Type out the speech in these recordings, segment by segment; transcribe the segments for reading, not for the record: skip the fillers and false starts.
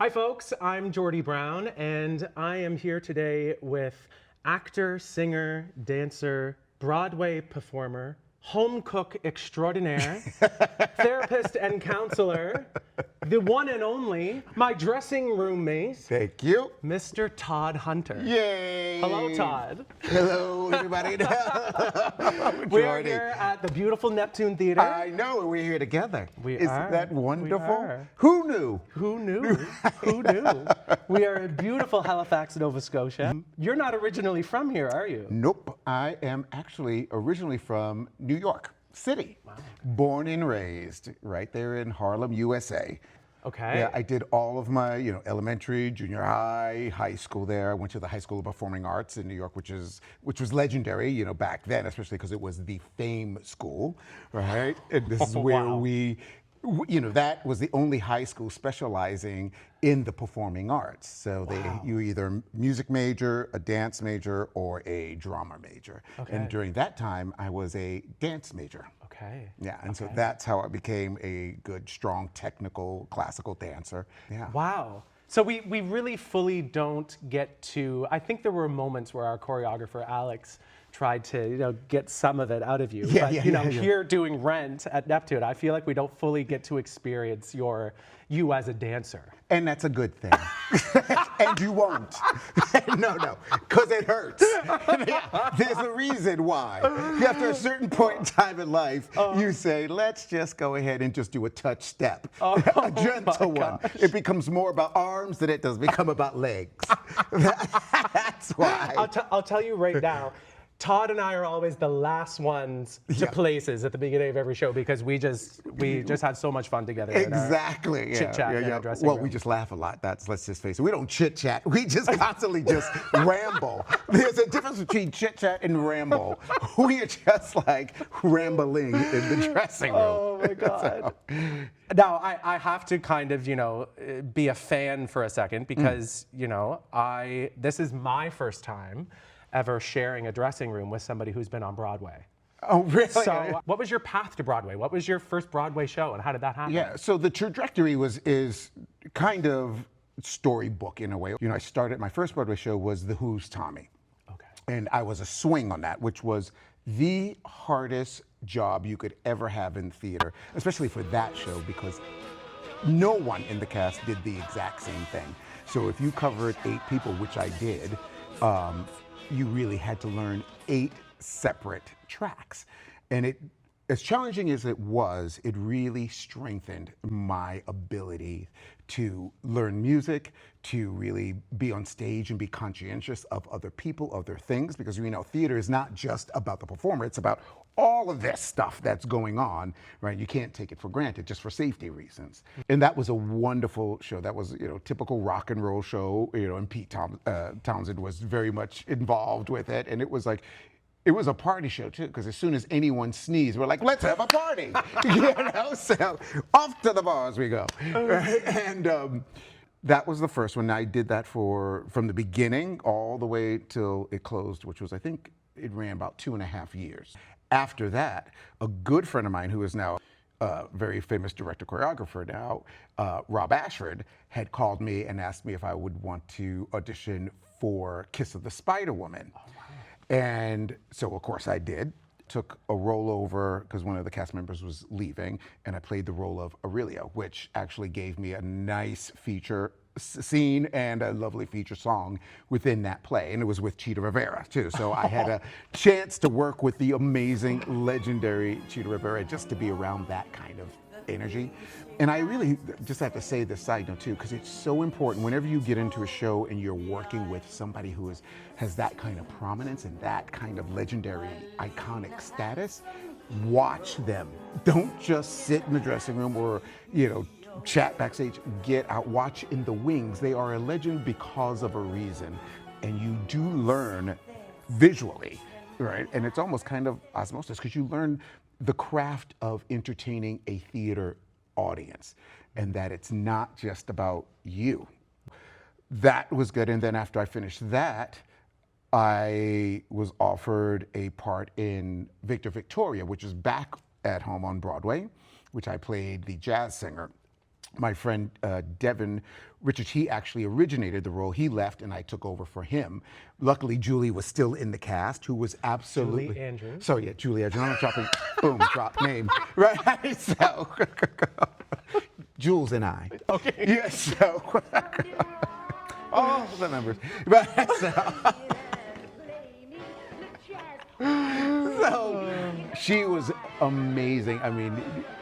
Hi folks, I'm Geordie Brown and I am here today with actor, singer, dancer, Broadway performer, home cook extraordinaire, therapist and counselor, the one and only, my dressing room mate, Thank you. Mr. Todd Hunter. Yay! Hello, Todd. Hello, everybody. We are here at the beautiful Neptune Theatre. I know, we're here together. Isn't that wonderful? We are. Who knew? Who knew? Who knew? We are in beautiful Halifax, Nova Scotia. You're not originally from here, are you? Nope. I am actually originally from New York City. Wow. Born and raised right there in Harlem, USA. Okay. Yeah, I did all of my, elementary, junior high, high school there. I went to the High School of Performing Arts in New York, which was legendary, back then, especially because it was the fame school, right? And this is where that was the only high school specializing in the performing arts. So you were either a music major, a dance major, or a drama major. Okay. And during that time, I was a dance major. Okay. Yeah, and so that's how I became a good, strong, technical, classical dancer. Yeah. Wow. So we really fully don't get to, I think there were moments where our choreographer, Alex, tried to, get some of it out of you. Here doing Rent at Neptune, I feel like we don't fully get to experience you as a dancer. And that's a good thing. And you won't. No, because it hurts. There's a reason why. After a certain point in time in life, you say, let's just go ahead and just do a touch step. A gentle one. It becomes more about arms than it does become about legs. That's why. I'll tell you right now, Todd and I are always the last ones to places at the beginning of every show because we just had so much fun together. Exactly. Chit chat in our dressing room. We just laugh a lot. Let's just face it. We don't chit chat. We just constantly just ramble. There's a difference between chit chat and ramble. We are just like rambling in the dressing room. Oh my God. Now I have to kind of be a fan for a second because this is my first time ever sharing a dressing room with somebody who's been on Broadway. Oh, really? So what was your path to Broadway? What was your first Broadway show and how did that happen? Yeah, so the trajectory is kind of storybook in a way. I started, my first Broadway show was The Who's Tommy. Okay. And I was a swing on that, which was the hardest job you could ever have in theater, especially for that show because no one in the cast did the exact same thing. So if you covered 8 people, which I did, you really had to learn 8 separate tracks. And as challenging as it was, it really strengthened my ability to learn music, to really be on stage and be conscientious of other people, other things, because theater is not just about the performer, it's about all of this stuff that's going on, right? You can't take it for granted just for safety reasons. And that was a wonderful show. That was, typical rock and roll show, and Pete Townsend was very much involved with it. And it was a party show too, because as soon as anyone sneezed, we're like, let's have a party, so off to the bars we go. Right? And that was the first one. I did that from the beginning all the way till it closed, which was, I think it ran about 2.5 years. After that, a good friend of mine who is now a very famous director choreographer now, Rob Ashford, had called me and asked me if I would want to audition for Kiss of the Spider Woman. Oh, wow. And so, of course, I did. Took a rollover because one of the cast members was leaving, and I played the role of Aurelia, which actually gave me a nice feature scene and a lovely feature song within that play. And it was with Chita Rivera, too. So I had a chance to work with the amazing, legendary Chita Rivera just to be around that kind of energy. And I really just have to say this side note too, because it's so important whenever you get into a show and you're working with somebody who has that kind of prominence and that kind of legendary, iconic status, watch them. Don't just sit in the dressing room or, chat backstage. Get out, watch in the wings. They are a legend because of a reason. And you do learn visually, right? And it's almost kind of osmosis because you learn the craft of entertaining a theater audience and that it's not just about you. That was good. And then after I finished that, I was offered a part in Victor Victoria, which is back at home on Broadway, which I played the jazz singer. my friend Devin Richards, he actually originated the role. He left and I took over for him. Luckily, Julie was still in the cast, who was absolutely... Julie Andrews. So yeah, Julie Andrews. I'm dropping, boom, drop name. Right, so... Jules and I. Okay. Yes, so... all the members. Right, so she was amazing. I mean,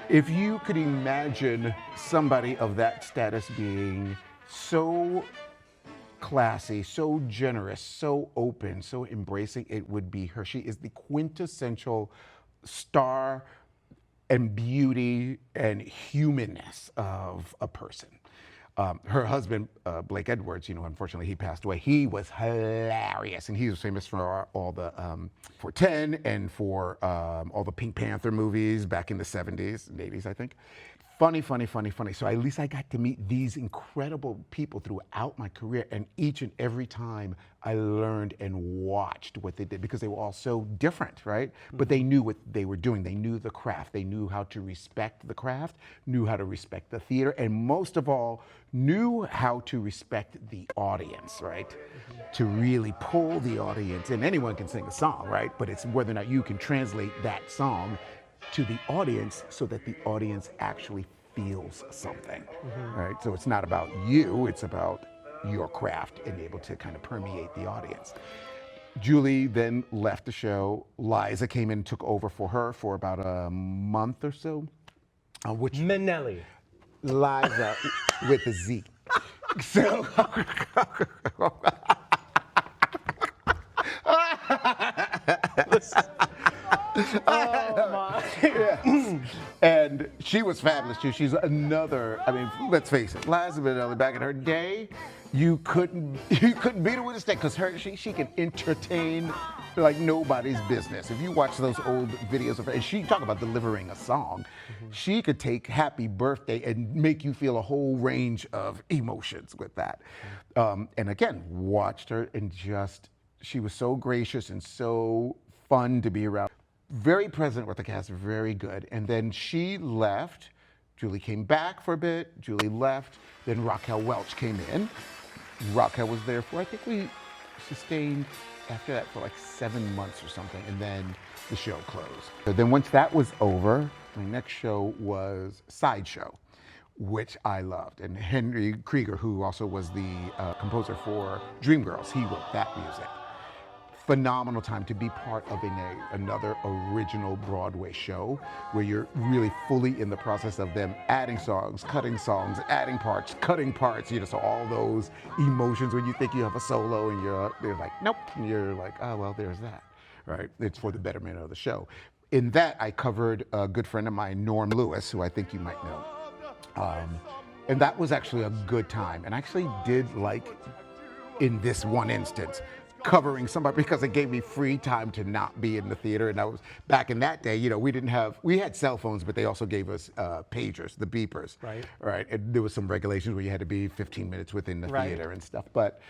if you could imagine somebody of that status being so classy, so generous, so open, so embracing, it would be her. She is the quintessential star and beauty and humanness of a person. Her husband, Blake Edwards, unfortunately he passed away. He was hilarious, and he was famous for all the for 10 and for all the Pink Panther movies back in the 70s and 80s, I think. Funny. So at least I got to meet these incredible people throughout my career, and each and every time I learned and watched what they did because they were all so different, right? Mm-hmm. But they knew what they were doing. They knew the craft. They knew how to respect the craft, knew how to respect the theater, and most of all, knew how to respect the audience, right? Mm-hmm. To really pull the audience in. Anyone can sing a song, right? But it's whether or not you can translate that song to the audience so that the audience actually feels something, right? So it's not about you, it's about your craft and able to kind of permeate the audience. Julie then left the show. Liza came in and took over for her for about a month or so. Minelli. Liza with a Z. So... Oh my. Yes. And she was fabulous too. She's another, I mean, let's face it, Liza Minelli back in her day, you couldn't beat her with a stick because she can entertain like nobody's business. If you watch those old videos of her, and she talk about delivering a song, she could take Happy Birthday and make you feel a whole range of emotions with that. And again, watched her and she was so gracious and so fun to be around. Very present with the cast, very good. And then she left. Julie came back for a bit. Julie left. Then Raquel Welch came in. Raquel was there for, I think we sustained after that for like 7 months or something. And then the show closed. So then once that was over, my next show was Sideshow, which I loved. And Henry Krieger, who also was the composer for Dreamgirls, he wrote that music. Phenomenal time to be part of another original Broadway show where you're really fully in the process of them adding songs, adding parts, cutting parts, so all those emotions when you think you have a solo and they're like, nope, and you're like, oh, well, there's that, right? It's for the betterment of the show. In that, I covered a good friend of mine, Norm Lewis, who I think you might know. And that was actually a good time. And I actually did like, in this one instance, covering somebody because it gave me free time to not be in the theater. And I was back in that day, we had cell phones, but they also gave us pagers, the beepers. Right. And there was some regulations where you had to be 15 minutes within the theater and stuff. But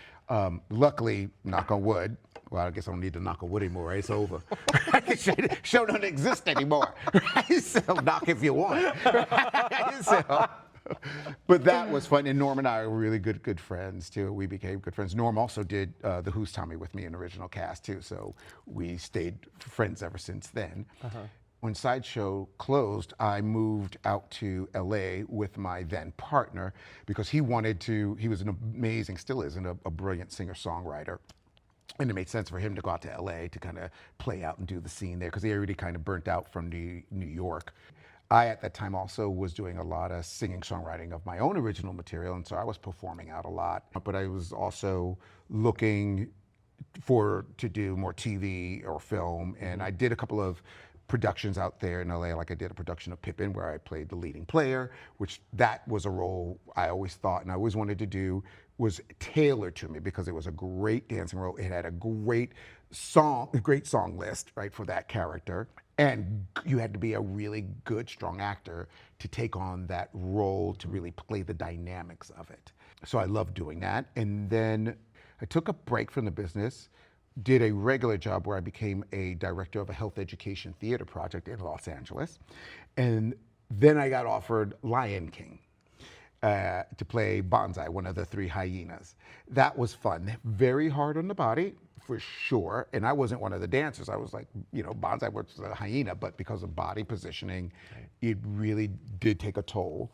luckily, knock on wood, well, I guess I don't need to knock on wood anymore, right? It's over. Show don't exist anymore. Right? So knock if you want. Right? So, but that was fun, and Norm and I are really good friends too. We became good friends. Norm also did the Who's Tommy with me in the original cast too, so we stayed friends ever since then. When Sideshow closed, I moved out to LA with my then partner because he was an amazing, still is, and a brilliant singer-songwriter. And it made sense for him to go out to LA to kind of play out and do the scene there because he already kind of burnt out from New York. I, at that time, also was doing a lot of singing, songwriting of my own original material, and so I was performing out a lot. But I was also looking to do more TV or film, and I did a couple of productions out there in LA. Like I did a production of Pippin where I played the leading player, which that was a role I always thought and I always wanted to do, was tailored to me because it was a great dancing role. It had a great song list, right, for that character. And you had to be a really good, strong actor to take on that role, to really play the dynamics of it. So I loved doing that. And then I took a break from the business, did a regular job where I became a director of a health education theater project in Los Angeles. And then I got offered Lion King. to play Bonsai, one of the three hyenas. That was fun. Very hard on the body, for sure. And I wasn't one of the dancers. I was like, Bonsai was a hyena, but because of body positioning, it really did take a toll.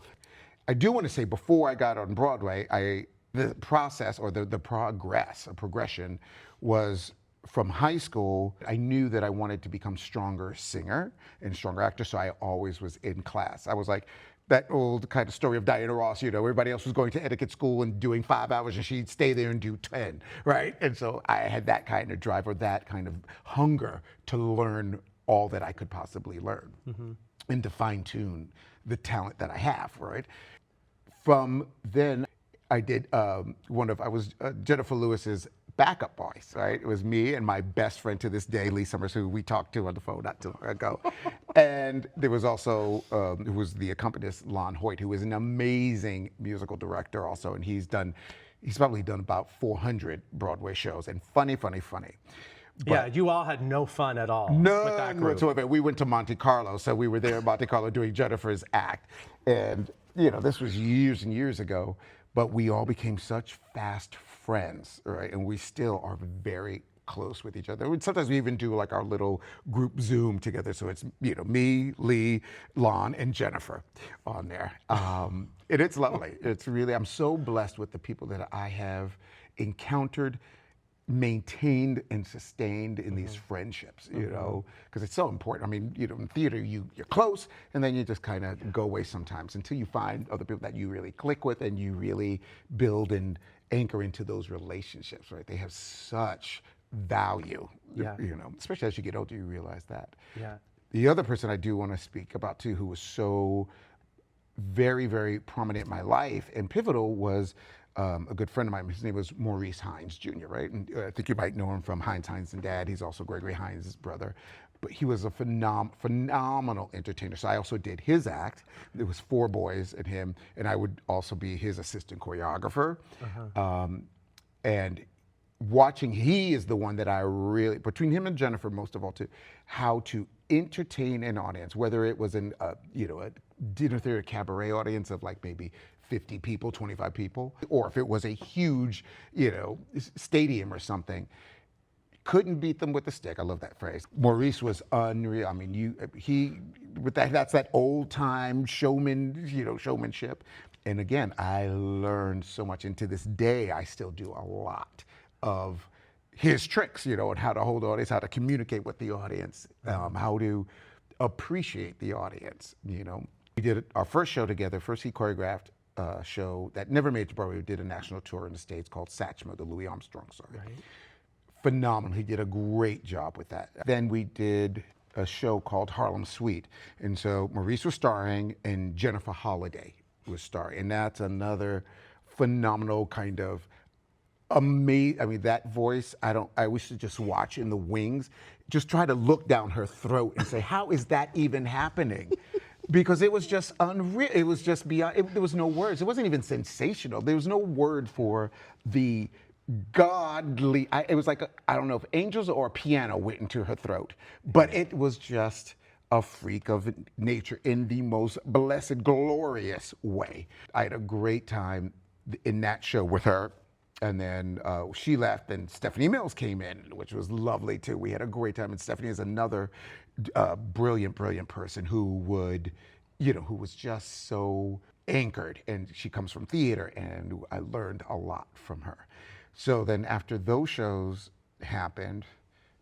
I do want to say, before I got on Broadway, the process or the progression was from high school. I knew that I wanted to become stronger singer and stronger actor, so I always was in class. I was like that old kind of story of Diana Ross, everybody else was going to etiquette school and doing 5 hours and she'd stay there and do 10, right? And so I had that kind of drive or that kind of hunger to learn all that I could possibly learn and to fine tune the talent that I have, right? From then, I did I was Jennifer Lewis's backup voice, right? It was me and my best friend to this day, Lee Summers, who we talked to on the phone not too long ago. And there was also, who was the accompanist, Lon Hoyt, who is an amazing musical director also. And he's probably done about 400 Broadway shows, and funny. But yeah, you all had no fun at all with that group. Whatsoever. We went to Monte Carlo, so we were there in Monte Carlo doing Jennifer's act. And, this was years and years ago, but we all became such fast friends, right? And we still are very close with each other. Sometimes we even do like our little group Zoom together. So it's, me, Lee, Lon, and Jennifer on there. And it's lovely. It's really, I'm so blessed with the people that I have encountered, maintained and sustained in these friendships, because it's so important. I mean, in theater, you're close, and then you just kind of go away sometimes until you find other people that you really click with and you really build and anchor into those relationships, right? They have such value, especially as you get older, you realize that. Yeah. The other person I do want to speak about too, who was so very, very prominent in my life and pivotal, was a good friend of mine. His name was Maurice Hines Jr., right? And I think you might know him from Hines and Dad. He's also Gregory Hines' brother. But he was a phenomenal entertainer. So I also did his act. There was 4 boys and him, and I would also be his assistant choreographer. And watching, he is the one that I really, between him and Jennifer most of all too, how to entertain an audience, whether it was in a dinner theater cabaret audience of like maybe 50 people, 25 people, or if it was a huge, stadium or something. Couldn't beat them with a stick. I love that phrase. Maurice was unreal. I mean, that's that old time showmanship. And again, I learned so much. And to this day, I still do a lot of his tricks, on how to hold the audience, how to communicate with the audience, how to appreciate the audience, We did our first show together. First, he choreographed a show that never made it to Broadway. We did a national tour in the States called Satchmo, the Louis Armstrong story. Right. Phenomenal. He did a great job with that. Then we did a show called Harlem Suite. And so Maurice was starring and Jennifer Holliday was starring. And that's another phenomenal kind of amazing. I mean, that voice, I wish to just watch in the wings, just try to look down her throat and say, how is that even happening? Because it was just unreal. It was just beyond, there was no words. It wasn't even sensational. There was no word for the godly, it was like, I don't know if angels or a piano went into her throat, but it was just a freak of nature in the most blessed, glorious way. I had a great time in that show with her. And then she left and Stephanie Mills came in, which was lovely too. We had a great time. And Stephanie is another brilliant person who was just so anchored. And she comes from theater, and I learned a lot from her. So then after those shows happened,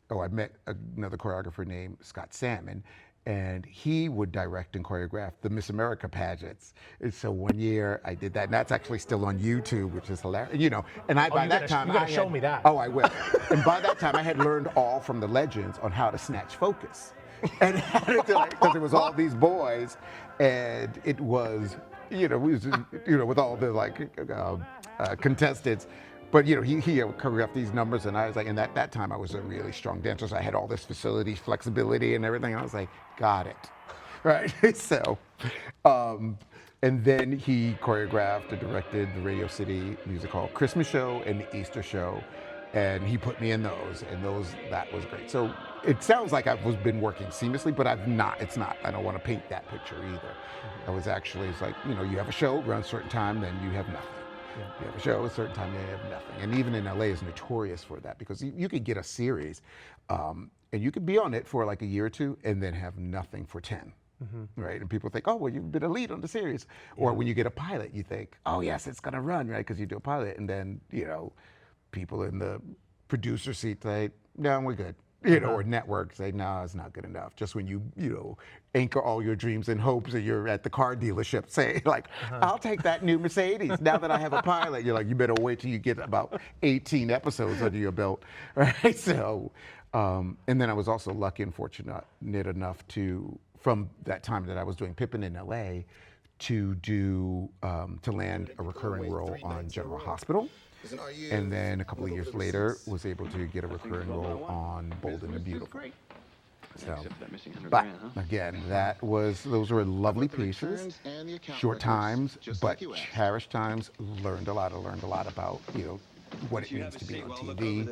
I met another choreographer named Scott Salmon, and he would direct and choreograph the Miss America pageants. And so one year I did that, and that's actually still on YouTube, which is hilarious. And by that time, you gotta show me that. Oh, I will. And by that time, I had learned all from the legends on how to snatch focus, and how to do it, because it was all these boys, and it was, with all the contestants. But he choreographed these numbers, and I was like, and at that time I was a really strong dancer, so I had all this facility, flexibility, and everything. I was like, got it, right? So, and then he choreographed and directed the Radio City Music Hall Christmas show and the Easter show, and he put me in those, and that was great. So it sounds like I've been working seamlessly, but I've not. It's not. I don't want to paint that picture either. I was actually, it's like, you know, you have a show around a certain time, then you have nothing. Yeah. You have a show at a certain time, you have nothing. And even in LA is notorious for that, because you could get a series, and you could be on it for like a year or two and then have nothing for 10. Right? And people think, oh, well, you've been a lead on the series. Or when you get a pilot, you think, oh, yes, it's going to run, right? Because you do a pilot. And then, you know, people in the producer seat say, no, we're good. You know, or network say, no, it's not good enough. Just when you know, anchor all your dreams and hopes and you're at the car dealership saying, like, I'll take that new Mercedes now that I have a pilot. You're like, you better wait till you get about 18 episodes under your belt, right? So, and then I was also lucky and fortunate enough to, from that time that I was doing Pippin in LA, to do, to land a recurring role on General Hospital. And then a couple of years later, was able to get a recurring role on Bold and the Beautiful. So, but again, those were lovely pieces, short times, but cherished times. Learned a lot about, you know, what it means to be on TV,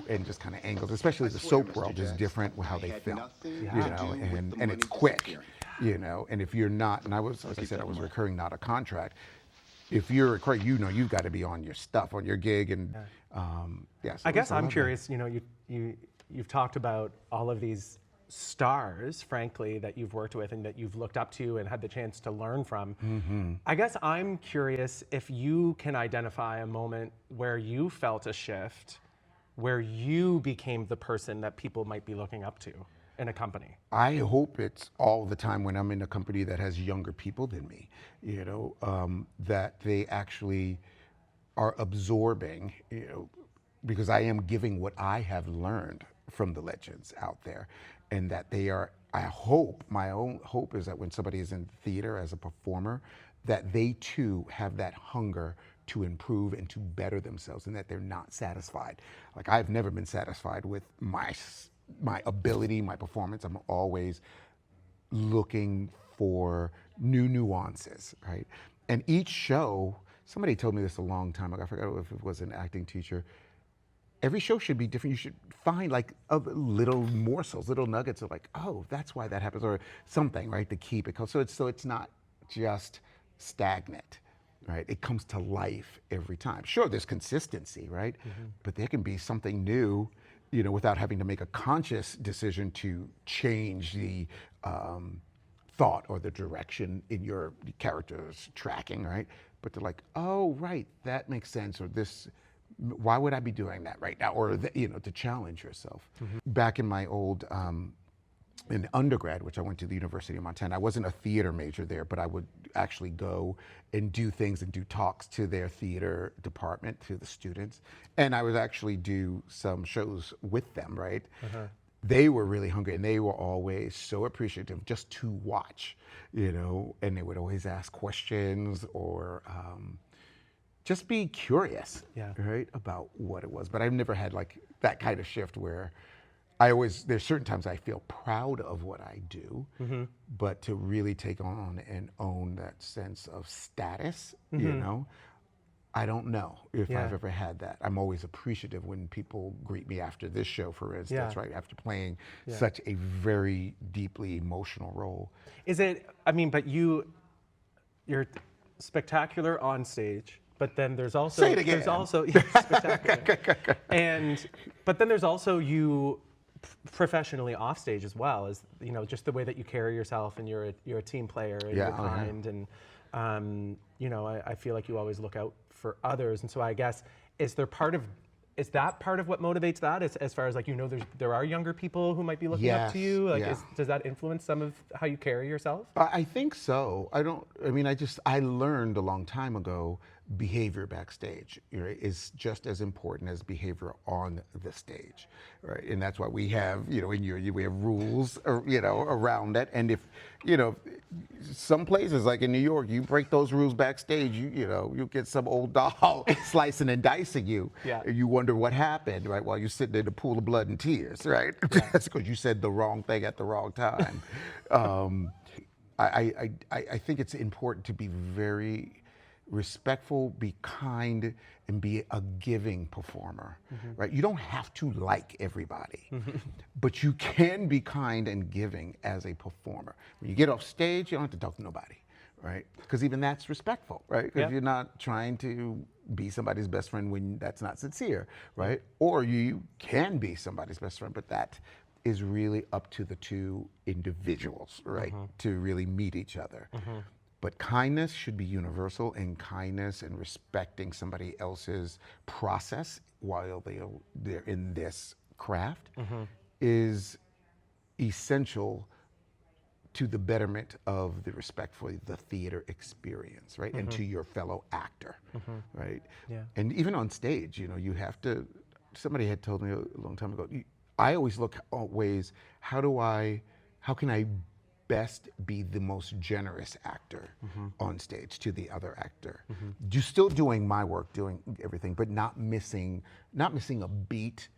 and just kind of angles, especially the soap world is different with how they film, you know, and it's quick, you know, and if you're not, and I was, like I said, I was recurring, not a contract. If you're recurring, you know, you've got to be on your stuff, on your gig, and yeah. So I guess I'm curious, you know, you've talked about all of these stars, frankly, that you've worked with and that you've looked up to and had the chance to learn from. I guess I'm curious if you can identify a moment where you felt a shift, where you became the person that people might be looking up to in a company. I hope it's all the time when I'm in a company that has younger people than me, you know, that they actually are absorbing, you know, because I am giving what I have learned from the legends out there, and that they are, I hope, my own hope is that when somebody is in theater as a performer, that they too have that hunger to improve and to better themselves, and that they're not satisfied. Like, I've never been satisfied with my ability, my performance. I'm always looking for new nuances, right? And each show, somebody told me this a long time ago, I forgot if it was an acting teacher, every show should be different. You should find like little morsels, little nuggets of like, oh, that's why that happens, or something, right, to keep it. So it's not just stagnant, right? It comes to life every time. Sure, there's consistency, right? But there can be something new, you know, without having to make a conscious decision to change the thought or the direction in your character's tracking, right? But they're like, oh, right, that makes sense, or this, why would I be doing that right now? Or, you know, to challenge yourself. Back in my old, in undergrad, which I went to the University of Montana, I wasn't a theater major there, but I would actually go and do things and do talks to their theater department, to the students. And I would actually do some shows with them, right? They were really hungry, and they were always so appreciative just to watch, you know, and they would always ask questions or just be curious, right, about what it was. But I've never had like that kind of shift where there's certain times I feel proud of what I do, but to really take on and own that sense of status, you know, I don't know if I've ever had that. I'm always appreciative when people greet me after this show, for instance, right, after playing such a very deeply emotional role. Is it, I mean, but you're spectacular on stage, but then there's also, Say it again. There's also, spectacular. But then there's also you professionally off stage as well, as, you know, just the way that you carry yourself, and you're a team player, and you're kind, and you know, I feel like you always look out for others. And so I guess, is that part of what motivates that, as far as like, you know, there are younger people who might be looking up to you? Like, does that influence some of how you carry yourself? I think so. I learned a long time ago, behavior backstage, right, is just as important as behavior on the stage, right? And that's why we have, you know, we have rules, you know, around that. And if, you know, some places like in New York, you break those rules backstage, you know, you get some old doll slicing and dicing you. You wonder what happened, right, while you're sitting in a pool of blood and tears, right? That's because you said the wrong thing at the wrong time. I think it's important to be very respectful, be kind, and be a giving performer, right? You don't have to like everybody, but you can be kind and giving as a performer. When you get off stage, you don't have to talk to nobody, right? Because even that's respectful, right? Because you're not trying to be somebody's best friend when that's not sincere, right? Or you can be somebody's best friend, but that is really up to the two individuals, right? To really meet each other. But kindness should be universal, and kindness and respecting somebody else's process while they're in this craft is essential to the betterment of the respect for the theater experience, right? And to your fellow actor, right? Yeah. And even on stage, you know, you have to, somebody had told me a long time ago, I always look at ways, how can I best be the most generous actor on stage to the other actor? Still doing my work, doing everything, but not missing a beat,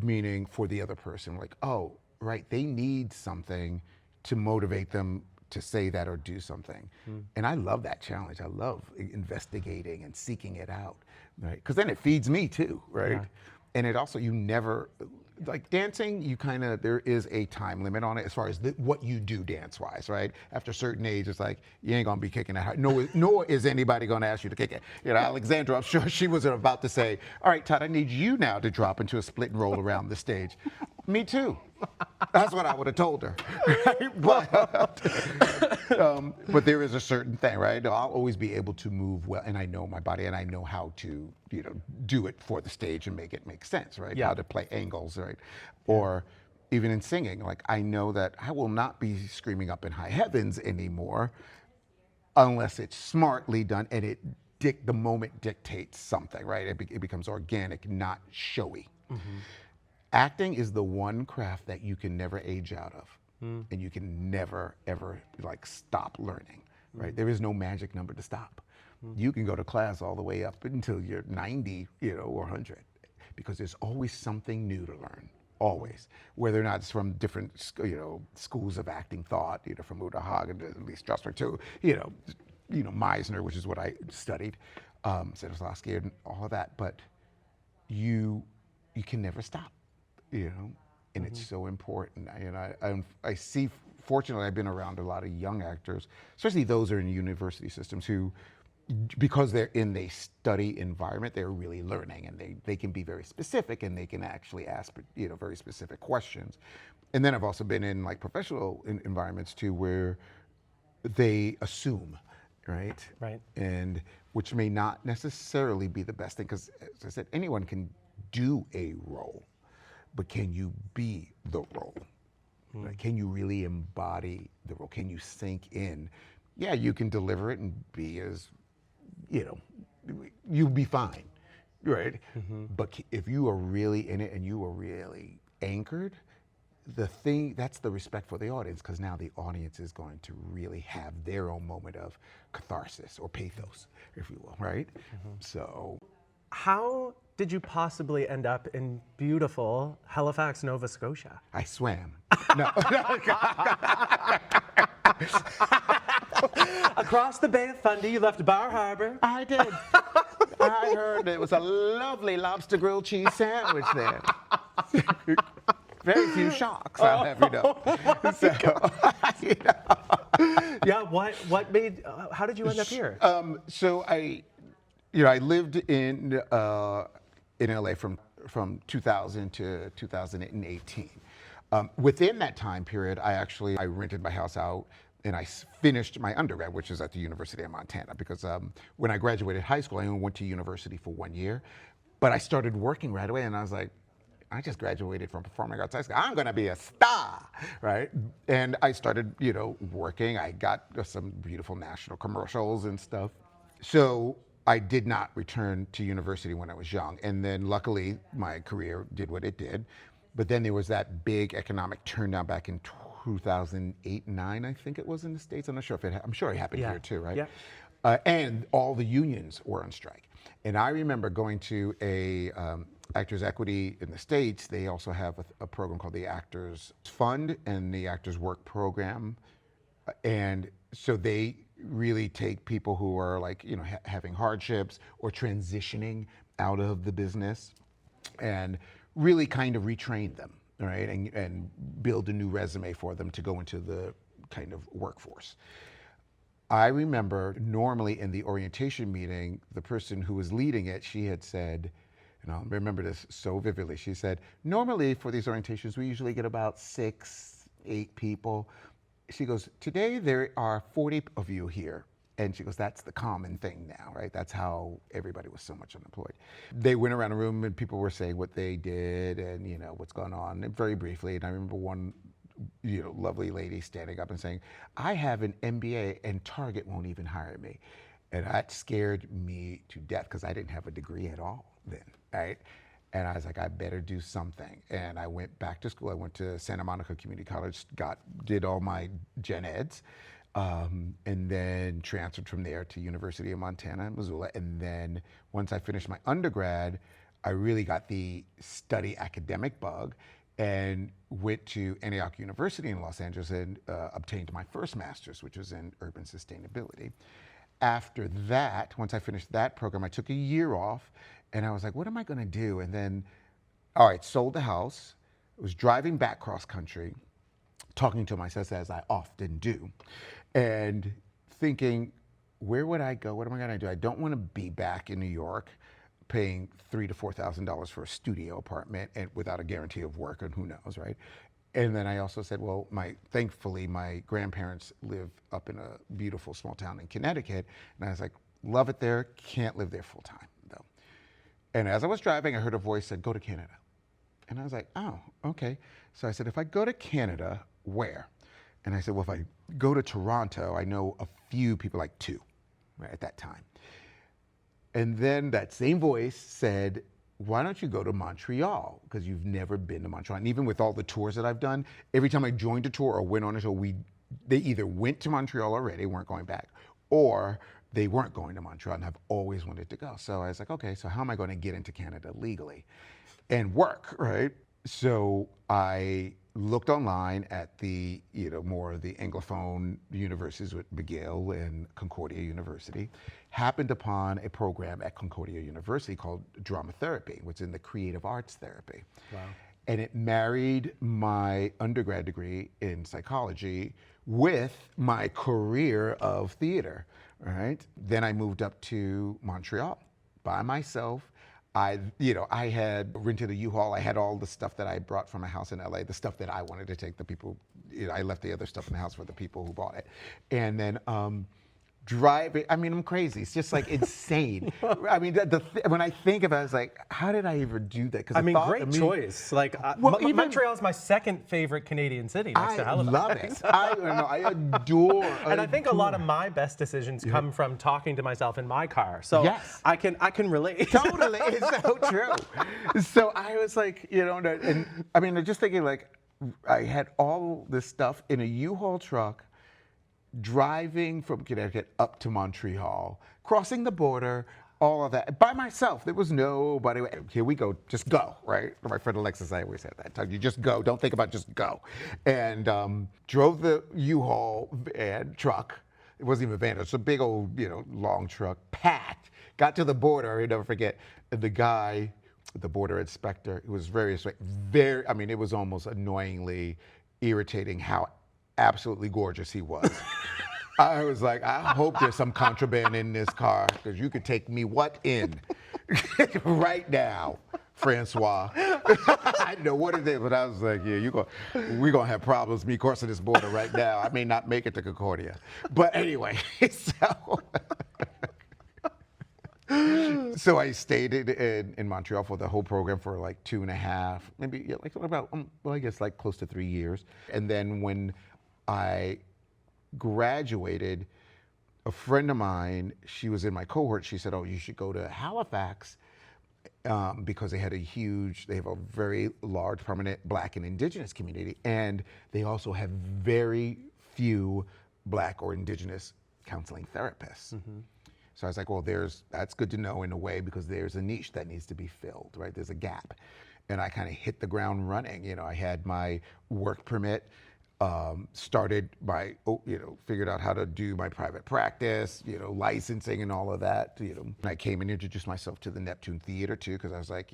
meaning for the other person, like, oh, right, they need something to motivate them to say that or do something. And I love that challenge. I love investigating and seeking it out, right? Because then it feeds me too, right? Yeah. And it also, you never, like dancing, you kind of, there is a time limit on it as far as what you do dance-wise, right? After a certain age, it's like, you ain't gonna be kicking that hard. Nor is anybody gonna ask you to kick it. You know, Alexandra, I'm sure she was about to say, all right, Todd, I need you now to drop into a split and roll around the stage. Me too. That's what I would have told her. But there is a certain thing, right? I'll always be able to move well, and I know my body, and I know how to, you know, do it for the stage and make it make sense, right? Yeah. How to play angles, right? Or even in singing, like I know that I will not be screaming up in high heavens anymore unless it's smartly done and the moment dictates something, right? It becomes organic, not showy. Acting is the one craft that you can never age out of, and you can never, ever like stop learning, right? There is no magic number to stop. You can go to class all the way up until you're 90, you know, or 100, because there's always something new to learn, always. Whether or not it's from different, you know, schools of acting thought, you know, from Uta Hagen to Lee Strasberg to, you know, Meisner, which is what I studied, Stanislavski and all of that, but you can never stop. You know, and it's so important. I see, fortunately, I've been around a lot of young actors, especially those who are in university systems who, because they're in the study environment, they're really learning, and they can be very specific, and they can actually ask, you know, very specific questions. And then I've also been in like professional environments too, where they assume, right? Right. And which may not necessarily be the best thing, because as I said, anyone can do a role. But can you be the role? Right? Can you really embody the role? Can you sink in? Yeah, you can deliver it and be as, you know, you'll be fine, right? But if you are really in it and you are really anchored, that's the respect for the audience, because now the audience is going to really have their own moment of catharsis or pathos, if you will, right? So. How did you possibly end up in beautiful Halifax, Nova Scotia? I swam. No. Across the Bay of Fundy, you left Bar Harbor. I did. I heard it was a lovely lobster grilled cheese sandwich there. Very few sharks, I'll have you know. So, you know. Yeah, what made, how did you end up here? So I lived in LA from 2000 to 2018. Within that time period, I rented my house out, and I finished my undergrad, which is at the University of Montana, because when I graduated high school, I only went to university for 1 year, but I started working right away, and I was like, I just graduated from performing arts high school. I'm gonna be a star, right? And I started, you know, working. I got some beautiful national commercials and stuff. So I did not return to university when I was young. And then luckily my career did what it did. But then there was that big economic turndown back in 2008, 9, I think it was in the States. I'm not sure if I'm sure it happened here too, right? Yeah. And all the unions were on strike. And I remember going to a Actors Equity in the States. They also have a program called the Actors Fund and the Actors Work Program. And so they really take people who are like, having hardships or transitioning out of the business and really kind of retrain them, right? And build a new resume for them to go into the kind of workforce. I remember normally in the orientation meeting, the person who was leading it, she had said, and I remember this so vividly, she said, normally for these orientations, we usually get about 6, 8 people. She goes, today there are 40 of you here. And she goes, that's the common thing now, right? That's how everybody was so much unemployed. They went around the room and people were saying what they did and, what's going on, and very briefly. And I remember one, lovely lady standing up and saying, I have an MBA and Target won't even hire me. And that scared me to death because I didn't have a degree at all then, right? And I was like, I better do something. And I went back to school. I went to Santa Monica Community College, did all my gen eds, and then transferred from there to University of Montana in Missoula. And then once I finished my undergrad, I really got the study academic bug and went to Antioch University in Los Angeles and obtained my first master's, which was in urban sustainability. After that, once I finished that program, I took a year off and I was like, what am I gonna do? And then, all right, sold the house, was driving back cross country, talking to myself as I often do, and thinking, where would I go? What am I gonna do? I don't wanna be back in New York paying $3,000 to $4,000 for a studio apartment and without a guarantee of work, and who knows, right? And then I also said, well, thankfully my grandparents live up in a beautiful small town in Connecticut, and I was like, love it there, can't live there full time though. And as I was driving, I heard a voice said, go to Canada. And I was like, oh, okay. So I said, if I go to Canada, where? And I said, well, if I go to Toronto, I know a few people, like 2, right, at that time. And then that same voice said, why don't you go to Montreal? Because you've never been to Montreal. And even with all the tours that I've done, every time I joined a tour or went on a tour, they either went to Montreal already, weren't going back, or they weren't going to Montreal, and I've always wanted to go. So I was like, okay, so how am I going to get into Canada legally and work, right? So I looked online at the, more of the Anglophone universities with McGill and Concordia University, happened upon a program at Concordia University called drama therapy, which is in the creative arts therapy. Wow. And it married my undergrad degree in psychology with my career of theater, right? Then I moved up to Montreal by myself. I had rented a U-Haul. I had all the stuff that I brought from my house in LA, the stuff that I wanted to take. The people, I left the other stuff in the house for the people who bought it. And then driving, I'm crazy. It's just like insane. When I think about it, it's like, how did I ever do that? Great choice. Like, Montreal is my second favorite Canadian city next to Halifax. I love it. I adore. And I think a lot of my best decisions come from talking to myself in my car. So yes. I can relate. Totally, it's so true. So I was like, and I'm just thinking like, I had all this stuff in a U-Haul truck, driving from Connecticut up to Montreal, crossing the border, all of that by myself. There was nobody. Here we go, just go, right? My friend Alexis, I always said that. You just go, don't think about it, just go. And drove the U-Haul van truck. It wasn't even a van, it was a big old, long truck, packed. Got to the border, I'll never forget, the guy, the border inspector, it was it was almost annoyingly irritating how absolutely gorgeous he was. I was like, I hope there's some contraband in this car, because you could take me in right now, Francois. I didn't know what it is, but I was like, yeah, we're going to have problems me crossing this border right now. I may not make it to Concordia. But anyway, so I stayed in Montreal for the whole program for like 2.5, maybe about, close to 3 years. And then when I graduated, a friend of mine, she was in my cohort, she said, oh, you should go to Halifax because they have a very large, prominent Black and Indigenous community, and they also have very few Black or Indigenous counseling therapists. Mm-hmm. So I was like, well, that's good to know in a way, because there's a niche that needs to be filled, right? There's a gap. And I kind of hit the ground running. I had my work permit. Started my, figured out how to do my private practice, licensing and all of that. And I came and introduced myself to the Neptune Theatre too, because I was like,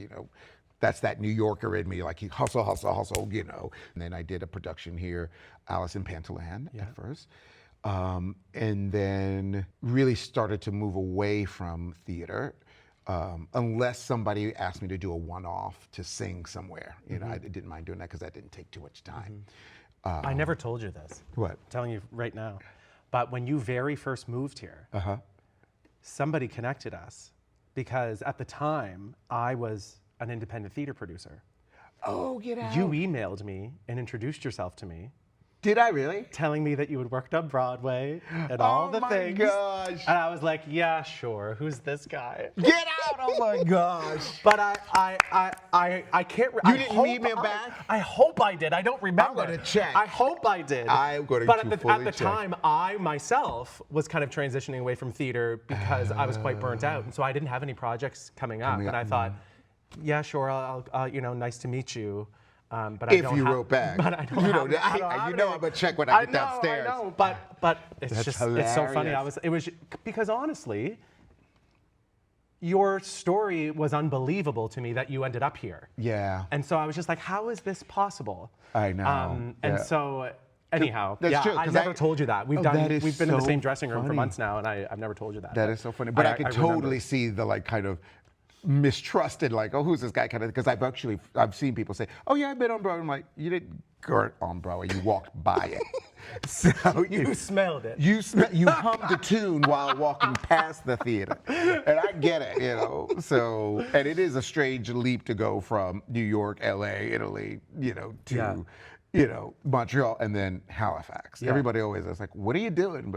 that's that New Yorker in me, like hustle, hustle, hustle, And then I did a production here, Alice in Pantalan at first. And then really started to move away from theater, unless somebody asked me to do a one-off to sing somewhere. I didn't mind doing that because that didn't take too much time. I never told you this. What? I'm telling you right now. But when you very first moved here, somebody connected us because at the time I was an independent theater producer. Oh, get out. You emailed me and introduced yourself to me. Did I really? Telling me that you had worked on Broadway and all the things. Oh my gosh. And I was like, yeah, sure. Who's this guy? Get out! Oh my gosh. But I can't. You didn't email back? I hope I did. I don't remember. I'm gonna check. I hope I did. I'm going to But fully at the time, I myself was kind of transitioning away from theater because I was quite burnt out, and so I didn't have any projects coming up. And I thought, yeah, sure. I'll nice to meet you. But if you wrote back, but I don't I'm gonna check when I get downstairs. I know, but it's That's just hilarious. it's so funny. It was because honestly, your story was unbelievable to me that you ended up here. Yeah. And so I was just like, how is this possible? I know. And so anyhow, That's true, I never told you that. We've been in the same dressing room for funny. months now, and I've never told you that. That is so funny. But I can remember. totally see the kind of mistrusted, like, oh, who's this guy? Kind of, because I've seen people say, oh yeah, I've been on Broadway. I'm like, you didn't go on Broadway, you walked by it. So you smelled it. You hummed a tune while walking past the theater, and I get it, So, and it is a strange leap to go from New York, L.A., Italy, to. Montreal and then Halifax. Yeah. Everybody always is like, what are you doing?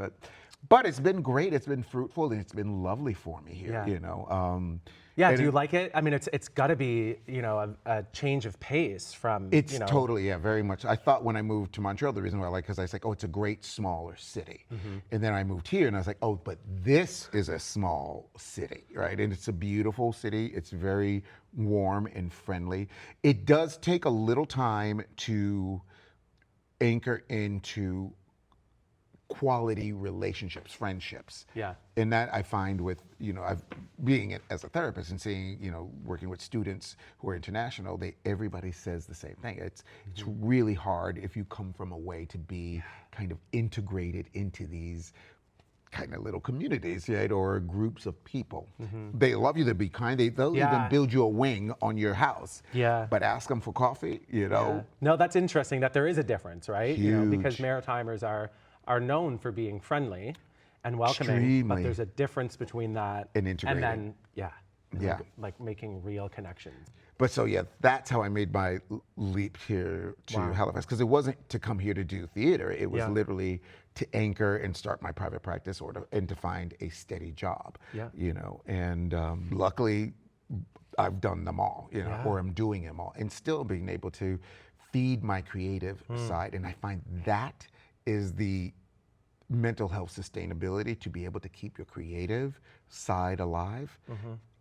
But it's been great. It's been fruitful, and it's been lovely for me here. Yeah. Do you like it? I mean, it's got to be a change of pace from. It's totally very much. I thought when I moved to Montreal, the reason why I like because I was like, oh, it's a great smaller city, and then I moved here, and I was like, oh, but this is a small city, right? And it's a beautiful city. It's very warm and friendly. It does take a little time to anchor into quality relationships, friendships. Yeah. And that I find with, being as a therapist and seeing, working with students who are international, everybody says the same thing. It's really hard if you come from a way to be kind of integrated into these kind of little communities, right? Or groups of people. They love you to be kind. They'll even build you a wing on your house. Yeah. But ask them for coffee, Yeah. No, that's interesting that there is a difference, right? Huge. Because Maritimers are known for being friendly and welcoming, Extremely. but there's a difference between that and integrating. And then, like making real connections. But so that's how I made my leap here to Halifax, because it wasn't to come here to do theater. It was literally to anchor and start my private practice and to find a steady job. Yeah. And luckily I've done them all, or I'm doing them all, and still being able to feed my creative side. And I find that is the mental health sustainability, to be able to keep your creative side alive,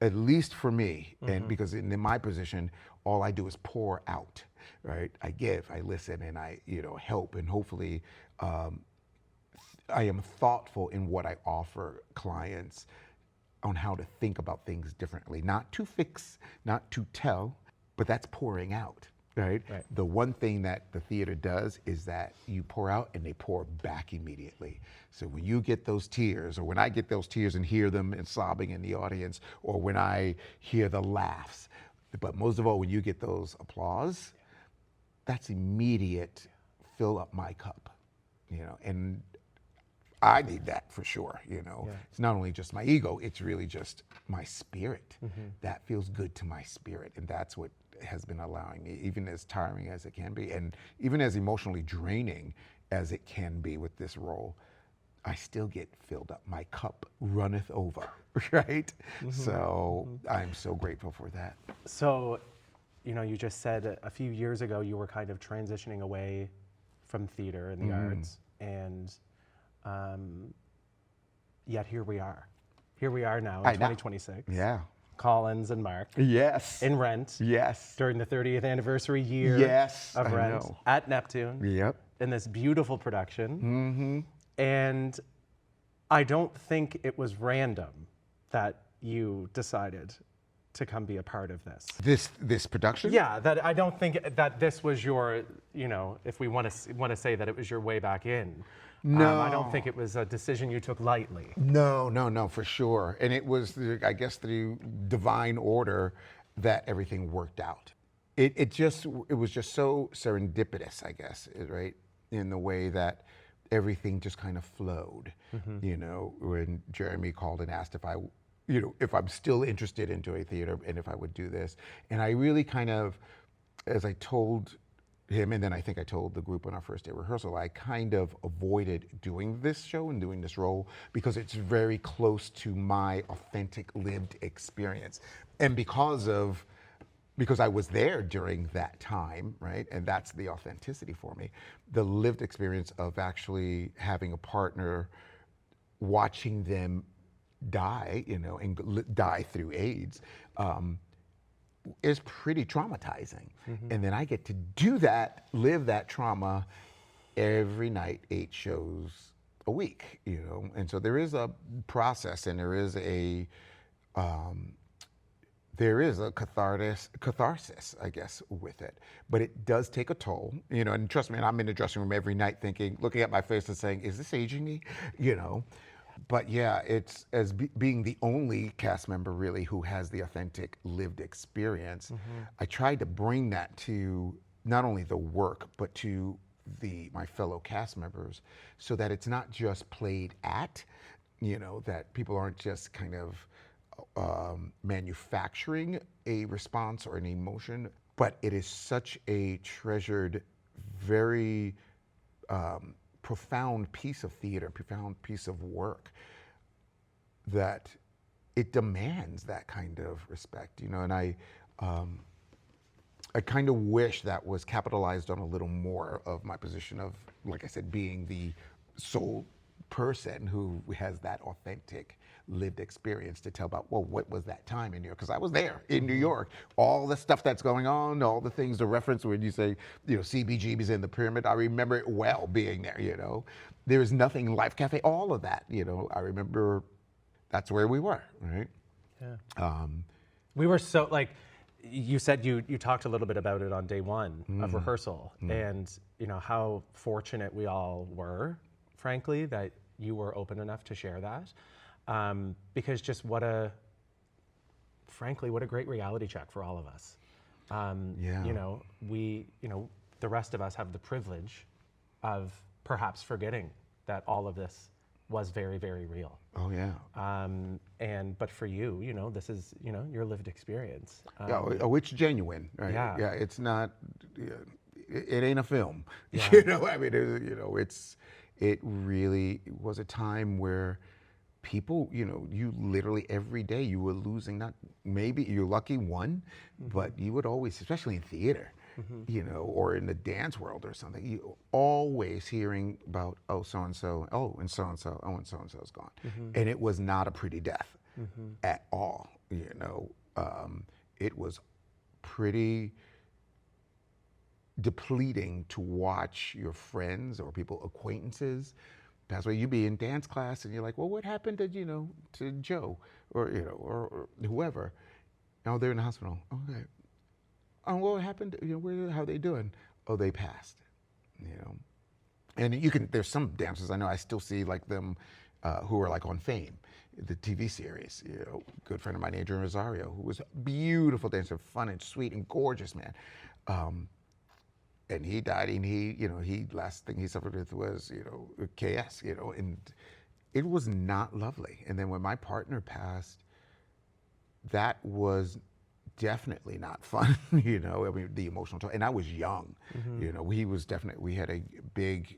at least for me. And because in my position, all I do is pour out, right? I give, I listen, and I, help, and hopefully I am thoughtful in what I offer clients on how to think about things differently, not to fix, not to tell, but that's pouring out. Right? The one thing that the theater does is that you pour out and they pour back immediately. So when you get those tears, or when I get those tears and hear them and sobbing in the audience, or when I hear the laughs, but most of all, when you get those applause, that's immediate, fill up my cup, and I need that for sure, It's not only just my ego, it's really just my spirit. That feels good to my spirit, and that's what has been allowing me, even as tiring as it can be, and even as emotionally draining as it can be with this role, I still get filled up. My cup runneth over, right? So I'm so grateful for that. So, you just said a few years ago you were kind of transitioning away from theater and the arts, and yet here we are. Here we are now in 2026. Yeah. Collins and Mark Yes. in Rent Yes. during the 30th anniversary year Yes, of I Rent know. at Neptune. Yep. In this beautiful production. And I don't think it was random that you decided to come be a part of this. This production? Yeah, that I don't think that this was your, if we want to say that it was your way back in. No. I don't think it was a decision you took lightly. No, for sure. And it was, I guess, the divine order that everything worked out. It was just so serendipitous, I guess, right? In the way that everything just kind of flowed. When Jeremy called and asked if I'm still interested in doing theater and if I would do this. And I really kind of, as I told him, and then I think I told the group on our first day rehearsal, I kind of avoided doing this show and doing this role because it's very close to my authentic lived experience. And because I was there during that time, right? And that's the authenticity for me. The lived experience of actually having a partner, watching them die, and die through AIDS, is pretty traumatizing. And then I get to do that, live that trauma every night, 8 shows a week, And so there is a process and there is a catharsis, I guess, with it. But it does take a toll, and trust me, and I'm in the dressing room every night looking at my face and saying, is this aging me? But yeah, it's being the only cast member really who has the authentic lived experience. I tried to bring that to not only the work, but to my fellow cast members so that it's not just played at, that people aren't just kind of manufacturing a response or an emotion, but it is such a treasured, very profound piece of theater, profound piece of work that it demands that kind of respect, and I kind of wish that was capitalized on a little more of my position of, like I said, being the sole person who has that authentic lived experience to tell about, well, what was that time in New York? Because I was there in New York. All the stuff that's going on, all the things, the reference when you say, CBGB's in the pyramid, I remember it well being there, There's nothing, Life Cafe, all of that, I remember that's where we were, right? Yeah. We were so, you said you talked a little bit about it on day one of rehearsal, and how fortunate we all were, frankly, that you were open enough to share that. Because just what a great reality check for all of us. The rest of us have the privilege of perhaps forgetting that all of this was very, very real. Oh yeah. But for you, this is, your lived experience. It's genuine, right? Yeah. It's not, it ain't a film. Yeah. It really was a time where people, you literally every day you were losing, not maybe you're lucky one, but you would always, especially in theater, or in the dance world or something, you always hearing about, oh, so-and-so, oh, and so-and-so, oh, and so-and-so's gone. And it was not a pretty death at all, it was pretty depleting to watch your friends or people, acquaintances. That's why you be in dance class and you're like, well, what happened to, to Joe or, or whoever? Oh, they're in the hospital. Okay. Oh, what happened? How are they doing? Oh, they passed, And there's some dancers I know, I still see them who are on Fame, the TV series, good friend of mine, Adrian Rosario, who was a beautiful dancer, fun and sweet and gorgeous, man. And he died, and last thing he suffered with was, KS, and it was not lovely. And then when my partner passed, that was definitely not fun, the emotional toll. And I was young, we had a big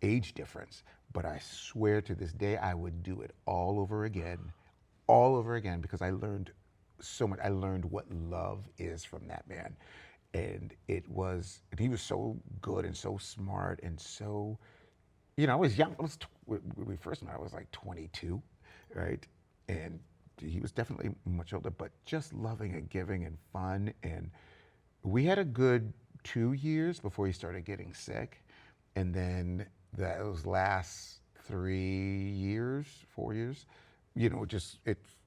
age difference. But I swear to this day, I would do it all over again, because I learned so much. I learned what love is from that man. And he was so good and so smart and so, I was young. When we first met, I was 22, right? And he was definitely much older, but just loving and giving and fun. And we had a good 2 years before he started getting sick. And then those last 3 years, 4 years, you know,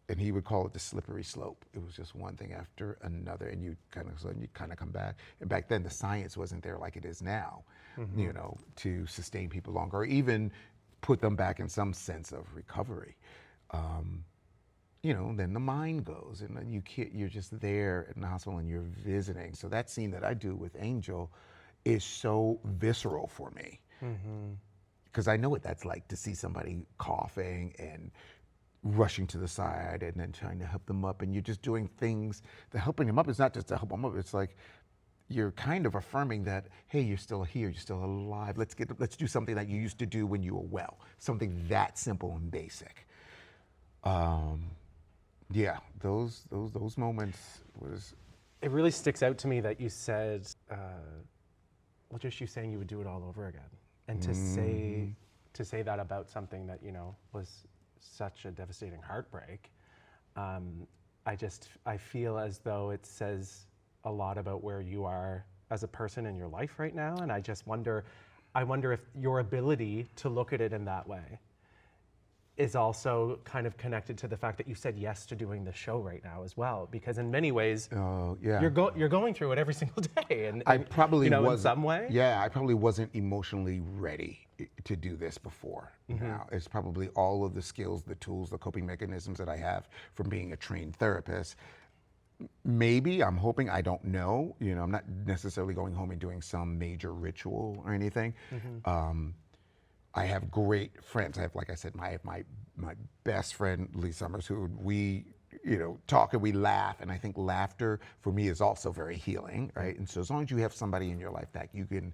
and he would call it the slippery slope. It was just one thing after another, and you kind of come back. And back then, the science wasn't there like it is now, you know, to sustain people longer, or even put them back in some sense of recovery. You know, then the mind goes, and then you're just there in the hospital and you're visiting. So that scene that I do with Angel is so visceral for me, because I know what that's like to see somebody coughing and rushing to the side and then trying to help them up, and you're just doing things. The helping them up is not just to help them up. It's like you're kind of affirming that, hey, you're still here, you're still alive. Let's do something that you used to do when you were well. Something that simple and basic. Yeah, those moments was. It really sticks out to me that you said, well, just you saying you would do it all over again, and to say that about something that, you know, was such a devastating heartbreak. I feel as though it says a lot about where you are as a person in your life right now, and I wonder if your ability to look at it in that way is also kind of connected to the fact that you said yes to doing the show right now as well, because in many ways, you're going through it every single day, and I probably, you know, was in some way. Yeah, I probably wasn't emotionally ready to do this before. Now it's probably all of the skills, the tools, the coping mechanisms that I have from being a trained therapist. Maybe, I'm hoping, I don't know. You know, I'm not necessarily going home and doing some major ritual or anything. I have great friends. I have, like I said, my best friend, Lee Summers, who we, you know, talk and we laugh. And I think laughter for me is also very healing, right? And so as long as you have somebody in your life that you can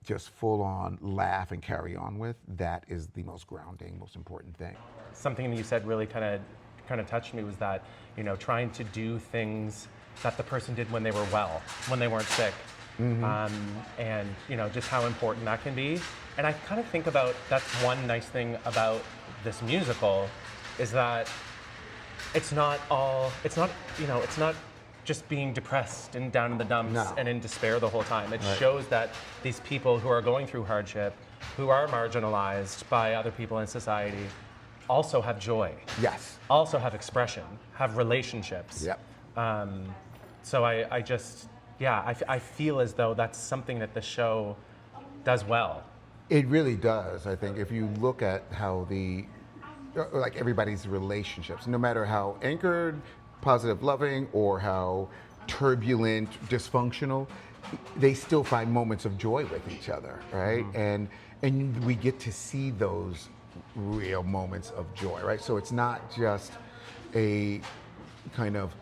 just full on laugh and carry on with, that is the most grounding, most important thing. Something that you said really kind of touched me was that, you know, trying to do things that the person did when they were well, when they weren't sick. And you know, just how important that can be. And I kind of think about, that's one nice thing about this musical, is that it's not just being depressed and down in the dumps and in despair the whole time. It shows that these people who are going through hardship, who are marginalized by other people in society, also have joy. Yes. Also have expression, have relationships. Yep. So I feel as though that's something that the show does well. It really does. I think if you look at how like everybody's relationships, no matter how anchored, positive, loving, or how turbulent, dysfunctional, they still find moments of joy with each other, right? And we get to see those real moments of joy, right? So it's not just a kind of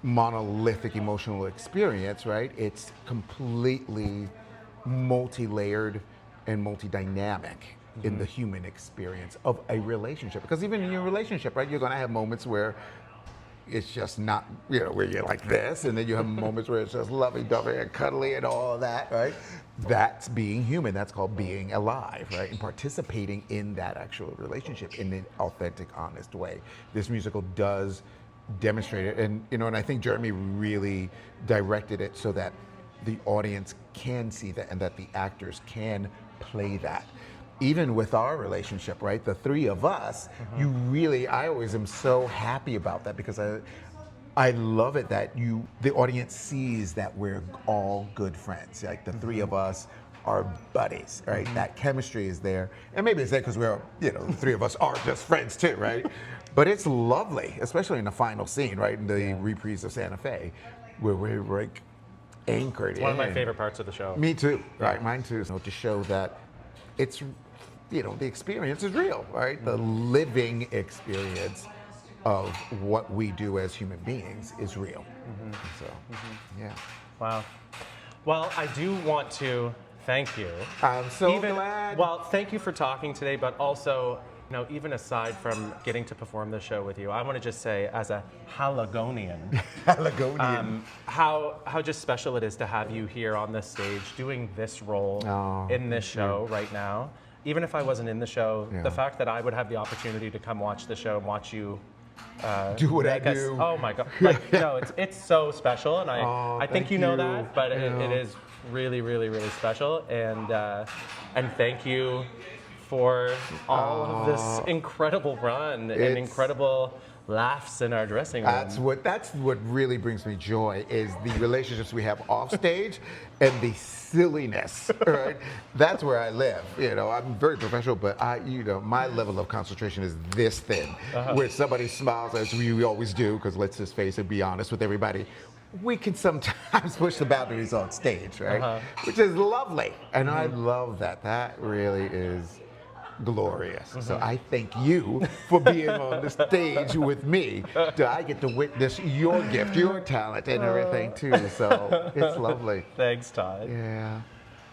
monolithic emotional experience, right? It's completely multi-layered and multi-dynamic in the human experience of a relationship. Because even in your relationship, right, you're gonna have moments where it's just not, you know, where you're like this, and then you have moments where it's just lovey-dovey and cuddly and all of that, right? That's being human. That's called being alive, right? And participating in that actual relationship in an authentic, honest way. This musical does demonstrate it, and you know, and I think Jeremy really directed it so that the audience can see that and that the actors can play that. Even with our relationship, right, the three of us, I always am so happy about that, because I love it that the audience sees that we're all good friends. Like the three of us are buddies, right? That chemistry is there, and maybe it's there because we're, you know, the three of us are just friends too, right? But it's lovely, especially in the final scene, right, in the reprise of Santa Fe, where we're like anchored. It's one of my favorite parts of the show. Me too, right? Mine too. So to show that it's, you know, the experience is real, right? The living experience of what we do as human beings is real. So, yeah. Wow. Well, I do want to thank you. I'm so glad. Well, thank you for talking today, but also, you know, even aside from getting to perform the show with you, I want to just say, as a Haligonian, how just special it is to have you here on this stage doing this role in this show right now. Even if I wasn't in the show, the fact that I would have the opportunity to come watch the show and watch you do what I make us- do. Oh my God! Like no, it's so special, and I think thank you know you. that, but it is really, really, really special, and thank you for all of this incredible run and incredible laughs in our dressing room. That's what really brings me joy is the relationships we have off stage and the silliness, right? That's where I live. I'm very professional, but my level of concentration is this thin. Where somebody smiles, as we always do, because let's just face it, be honest with everybody, we can sometimes push the boundaries on stage, right? Which is lovely, and I love that. That really is glorious. So I thank you for being on the stage with me. I get to witness your gift, your talent, and everything too. So it's lovely. Thanks, Todd. Yeah.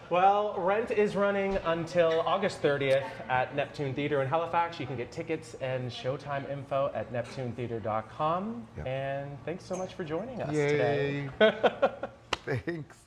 Well, Rent is running until August 30th at Neptune Theatre in Halifax. You can get tickets and showtime info at neptunetheatre.com. Yep. And thanks so much for joining us Yay. today. Thanks.